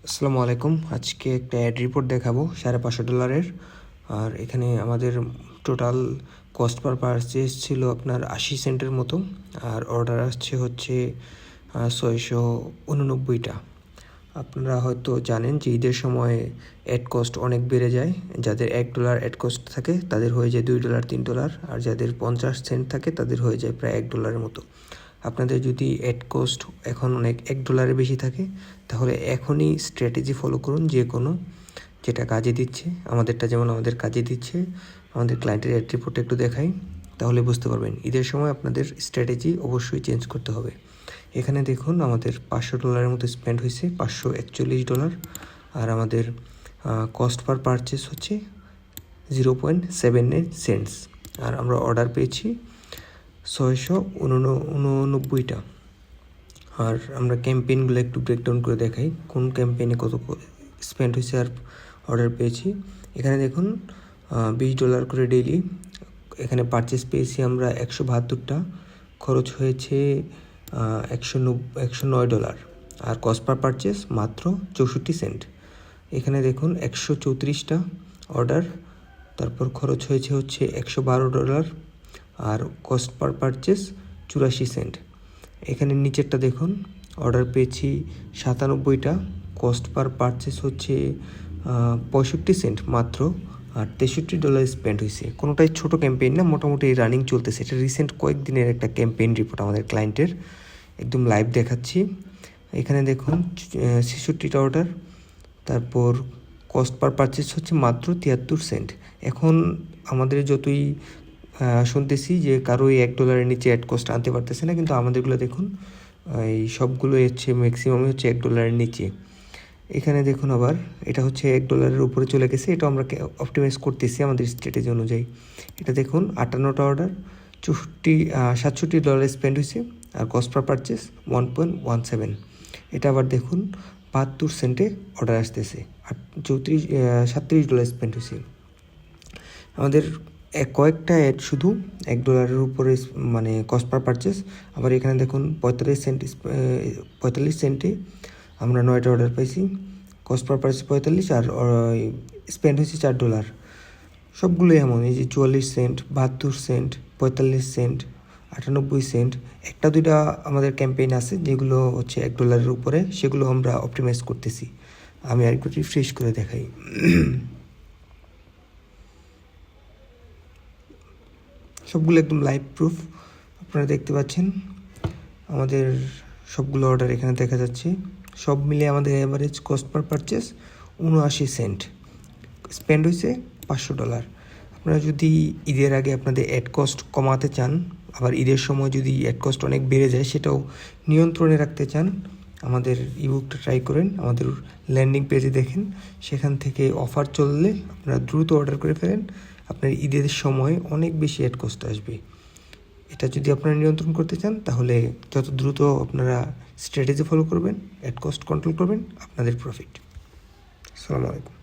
আসসালামু আলাইকুম। আজকে একটা অ্যাড রিপোর্ট দেখাবো $550 আর এখানে আমাদের টোটাল কস্ট পার পারচেজ ছিল আপনার 80 সেন্টের মতো, আর অর্ডার আসছে হচ্ছে 689টা। আপনারা হয়তো জানেন যে ঈদের সময় অ্যাড কস্ট অনেক বেড়ে যায়। যাদের $1 অ্যাড কস্ট থাকে তাদের হয়ে যায় $2 $3, আর যাদের 50 সেন্ট থাকে তাদের হয়ে যায় প্রায় $1 মতো। আপনাদের যদি অ্যাড কস্ট এখন অনেক $1 বেশি থাকে তাহলে এখনই স্ট্র্যাটেজি ফলো করুন, যে কোনো যেটা কাজে দিচ্ছে। আমাদেরটা যেমন আমাদের কাজে দিচ্ছে, আমাদের ক্লায়েন্টের অ্যাড রিপোর্ট একটু দেখাই, তাহলে বুঝতে পারবেন। ঈদের সময় আপনাদের স্ট্র্যাটেজি অবশ্যই চেঞ্জ করতে হবে। এখানে দেখুন আমাদের $500 মতো স্পেন্ড হয়েছে, $541, আর আমাদের কস্ট পার পারচেস হচ্ছে 0.78 সেন্টস, আর আমরা অর্ডার পেয়েছি 689টা। আর আমরা ক্যাম্পেইনগুলো একটু ব্রেকডাউন করে দেখাই, কোন ক্যাম্পেইনে কত স্পেন্ড হয়েছে আর অর্ডার পেয়েছি। এখানে দেখুন $20 করে ডেইলি। এখানে পারচেস পেয়েছি আমরা 172টা, খরচ হয়েছে $109, আর কস্ট পার পারচেস মাত্র 64 সেন্ট। এখানে দেখুন 134টা অর্ডার, তারপর খরচ হয়েছে হচ্ছে $112, আর কস্ট পার পারচেস 84 সেন্ট। এখানে নিচেরটা দেখুন, অর্ডার পেয়েছি 97টা, কস্ট পার পারচেস হচ্ছে 65 সেন্ট মাত্র, আর $63 স্পেন্ড হয়েছে। কোনোটাই ছোটো ক্যাম্পেইন না, মোটামুটি রানিং চলতেছে। এটা রিসেন্ট কয়েকদিনের একটা ক্যাম্পেইন রিপোর্ট আমাদের ক্লায়েন্টের, একদম লাইভ দেখাচ্ছি। এখানে দেখুন 66টা অর্ডার, তারপর কস্ট পার পারচেস হচ্ছে মাত্র 73 সেন্ট। এখন আমাদের যতই শুনতেছি যে কারো $1 নিচে অ্যাড কস্ট আনতে পারতেছে না, কিন্তু আমাদেরগুলো দেখুন এই সবগুলো হচ্ছে ম্যাক্সিমামই হচ্ছে $1 নিচে। এখানে দেখুন আবার এটা হচ্ছে $1 উপরে চলে গেছে, এটা আমরা অপটিমাইজ করতেছি আমাদের স্ট্র্যাটেজি অনুযায়ী। এটা দেখুন 58টা অর্ডার, $67 স্পেন্ড হয়েছে, আর কস্ট পার পারচেস 1.17। এটা আবার দেখুন 72 সেন্টে অর্ডার আসতেছে, আর $37 স্পেন্ড হয়েছে। আমাদের কয়েকটা অ্যাড শুধু $1 উপরে মানে কস্ট পার পারচেস। আবার এখানে দেখুন 45 সেন্টে আমরা 9টা অর্ডার পাইছি, কস্ট পার পারচেস 45, আর স্পেন্ড হয়েছে $4। সবগুলোই এমন, এই যে 44 সেন্ট, 72 সেন্ট, 45 সেন্ট, 98 সেন্ট। একটা দুইটা আমাদের ক্যাম্পেইন আছে যেগুলো হচ্ছে $1 উপরে, সেগুলো আমরা অপটিমাইজ করতেছি। আমি আরেকটু রিফ্রেশ করে দেখাই। সবগুলো একদম লাইভ প্রুফ আপনারা দেখতে পাচ্ছেন। আমাদের সবগুলো অর্ডার এখানে দেখা যাচ্ছে। সব মিলে আমাদের average cost per purchase 79 cent, spend হয়েছে $500। আপনারা যদি ঈদের আগে আপনাদের অ্যাড কস্ট কমাতে চান, আবার ঈদের সময় যদি অ্যাড কস্ট অনেক বেড়ে যায় সেটাও নিয়ন্ত্রণে রাখতে চান, আমাদের ইবুকটা ট্রাই করেন। আমাদের ল্যান্ডিং পেজে দেখেন, সেখান থেকে অফার চললে আপনারা দ্রুত অর্ডার করে ফেলেন। আপনার ঈদের সময় অনেক বেশি অ্যাড কস্ট আসবে। এটা যদি আপনারা নিয়ন্ত্রণ করতে চান তাহলে যত দ্রুত আপনারা স্ট্র্যাটেজি ফলো করবেন, অ্যাড কস্ট কন্ট্রোল করবেন, আপনাদের প্রফিট। আসসালামু আলাইকুম।